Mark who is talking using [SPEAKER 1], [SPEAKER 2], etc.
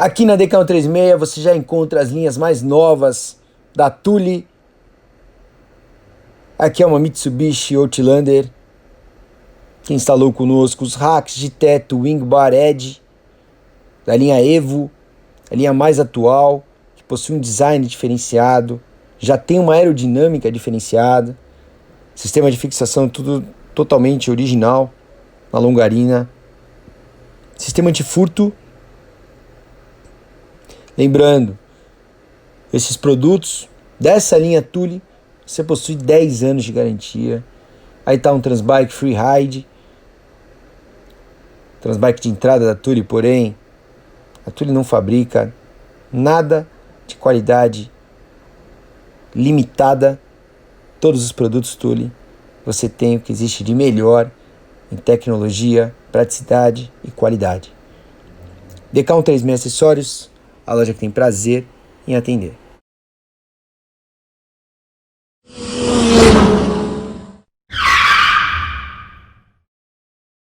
[SPEAKER 1] Aqui na DK136 você já encontra as linhas mais novas da Thule. Aqui é uma Mitsubishi Outlander que instalou conosco os racks de teto Wing Bar Edge da linha Evo, a linha mais atual, que possui um design diferenciado, já tem uma aerodinâmica diferenciada, sistema de fixação tudo totalmente original na longarina, sistema antifurto. Lembrando, esses produtos dessa linha Thule, você possui 10 anos de garantia. Aí está um Transbike Freeride, Transbike de entrada da Thule, porém, a Thule não fabrica nada de qualidade limitada. Todos os produtos Thule, você tem o que existe de melhor em tecnologia, praticidade e qualidade. DK136 Acessórios, a loja que tem prazer em atender.